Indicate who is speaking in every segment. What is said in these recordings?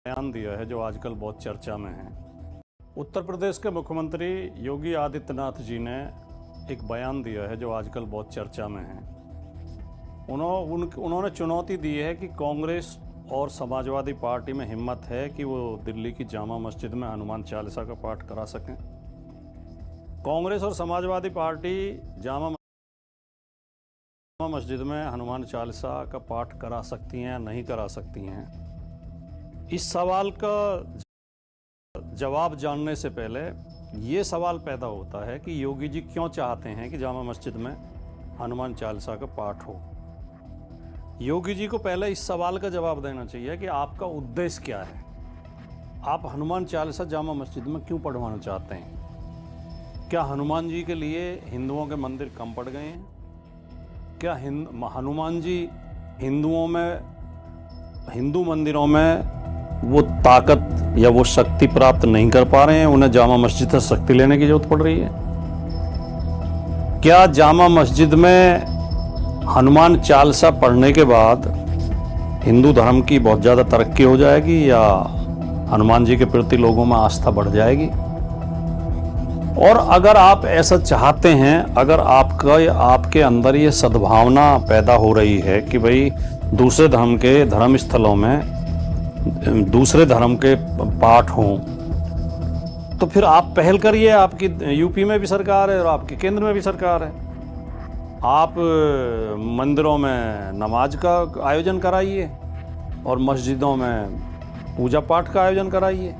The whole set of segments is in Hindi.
Speaker 1: बयान दिया है जो आजकल बहुत चर्चा में है। उत्तर प्रदेश के मुख्यमंत्री योगी आदित्यनाथ जी ने एक बयान दिया है जो आजकल बहुत चर्चा में है। उन्होंने चुनौती दी है कि कांग्रेस और समाजवादी पार्टी में हिम्मत है कि वो दिल्ली की जामा मस्जिद में हनुमान चालीसा का पाठ करा सकें। कांग्रेस और समाजवादी पार्टी जामा मस्जिद में हनुमान चालीसा का पाठ करा सकती हैं या नहीं करा सकती हैं, इस सवाल का जवाब जानने से पहले ये सवाल पैदा होता है कि योगी जी क्यों चाहते हैं कि जामा मस्जिद में हनुमान चालीसा का पाठ हो। योगी जी को पहले इस सवाल का जवाब देना चाहिए कि आपका उद्देश्य क्या है। आप हनुमान चालीसा जामा मस्जिद में क्यों पढ़वाना चाहते हैं? क्या हनुमान जी के लिए हिंदुओं के मंदिर कम पड़ गए हैं? क्या हनुमान जी हिंदू मंदिरों में वो ताकत या वो शक्ति प्राप्त नहीं कर पा रहे हैं, उन्हें जामा मस्जिद से शक्ति लेने की जरूरत पड़ रही है? क्या जामा मस्जिद में हनुमान चालीसा पढ़ने के बाद हिंदू धर्म की बहुत ज़्यादा तरक्की हो जाएगी या हनुमान जी के प्रति लोगों में आस्था बढ़ जाएगी? और अगर आप ऐसा चाहते हैं, अगर आपके अंदर ये सद्भावना पैदा हो रही है कि भाई दूसरे धर्म के धर्म स्थलों में दूसरे धर्म के पाठ हों, तो फिर आप पहल करिए। आपकी यूपी में भी सरकार है और आपके केंद्र में भी सरकार है। आप मंदिरों में नमाज का आयोजन कराइए और मस्जिदों में पूजा पाठ का आयोजन कराइए।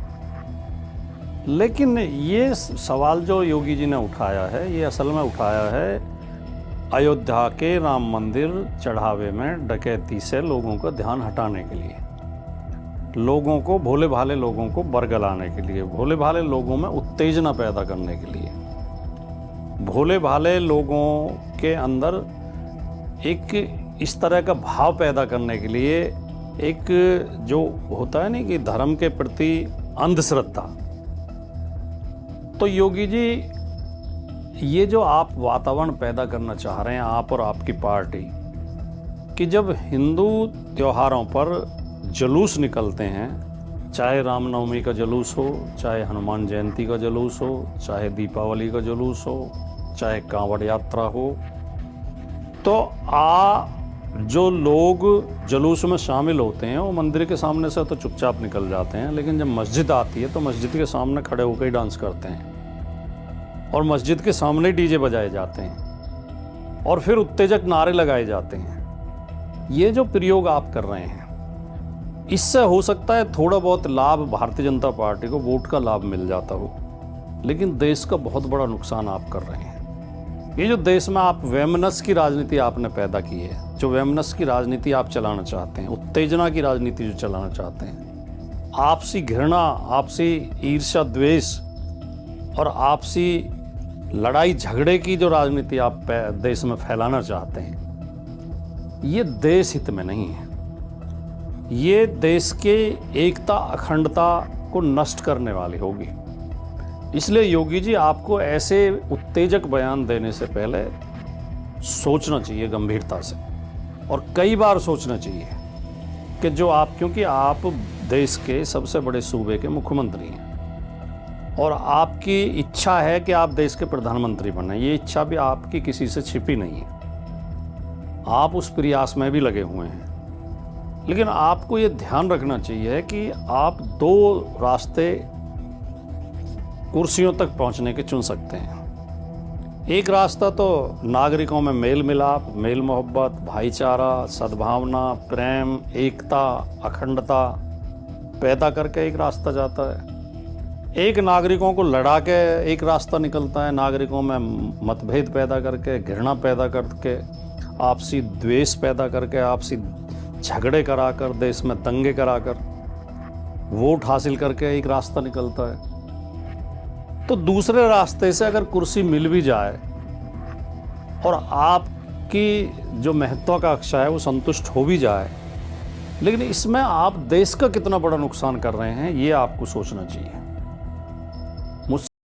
Speaker 1: लेकिन ये सवाल जो योगी जी ने उठाया है, ये असल में उठाया है अयोध्या के राम मंदिर चढ़ावे में डकैती से लोगों का ध्यान हटाने के लिए, लोगों को, भोले भाले लोगों को बरगलाने के लिए, भोले भाले लोगों में उत्तेजना पैदा करने के लिए, भोले भाले लोगों के अंदर एक इस तरह का भाव पैदा करने के लिए, एक जो होता है ना कि धर्म के प्रति अंधश्रद्धा। तो योगी जी, ये जो आप वातावरण पैदा करना चाह रहे हैं, आप और आपकी पार्टी, कि जब हिंदू त्योहारों पर जुलूस निकलते हैं, चाहे रामनवमी का जुलूस हो, चाहे हनुमान जयंती का जुलूस हो, चाहे दीपावली का जुलूस हो, चाहे कांवड़ यात्रा हो, तो जो लोग जुलूस में शामिल होते हैं वो मंदिर के सामने से तो चुपचाप निकल जाते हैं, लेकिन जब मस्जिद आती है तो मस्जिद के सामने खड़े होकर ही डांस करते हैं और मस्जिद के सामने डीजे बजाए जाते हैं और फिर उत्तेजक नारे लगाए जाते हैं। ये जो प्रयोग आप कर रहे हैं, इससे हो सकता है थोड़ा बहुत लाभ भारतीय जनता पार्टी को, वोट का लाभ मिल जाता हो, लेकिन देश का बहुत बड़ा नुकसान आप कर रहे हैं। ये जो देश में आप वैमनस्य की राजनीति आपने पैदा की है, जो वैमनस्य की राजनीति आप चलाना चाहते हैं, उत्तेजना की राजनीति जो चलाना चाहते हैं, आपसी घृणा, आपसी ईर्ष्या द्वेष और आपसी लड़ाई झगड़े की जो राजनीति आप देश में फैलाना चाहते हैं, ये देश हित में नहीं है। ये देश के एकता अखंडता को नष्ट करने वाली होगी। इसलिए योगी जी, आपको ऐसे उत्तेजक बयान देने से पहले सोचना चाहिए गंभीरता से, और कई बार सोचना चाहिए कि जो आप, क्योंकि आप देश के सबसे बड़े सूबे के मुख्यमंत्री हैं और आपकी इच्छा है कि आप देश के प्रधानमंत्री बने। ये इच्छा भी आपकी किसी से छिपी नहीं है, आप उस प्रयास में भी लगे हुए हैं। लेकिन आपको ये ध्यान रखना चाहिए कि आप दो रास्ते कुर्सियों तक पहुंचने के चुन सकते हैं। एक रास्ता तो नागरिकों में मेल मिलाप, मेल मोहब्बत, भाईचारा, सद्भावना, प्रेम, एकता, अखंडता पैदा करके एक रास्ता जाता है। एक नागरिकों को लड़ा के एक रास्ता निकलता है, नागरिकों में मतभेद पैदा करके, घृणा पैदा करके, आपसी द्वेष पैदा करके, आपसी झगड़े कराकर, देश में दंगे कराकर, वोट हासिल करके एक रास्ता निकलता है। तो दूसरे रास्ते से अगर कुर्सी मिल भी जाए और आपकी जो महत्वाकांक्षा है वो संतुष्ट हो भी जाए, लेकिन इसमें आप देश का कितना बड़ा नुकसान कर रहे हैं, ये आपको सोचना चाहिए।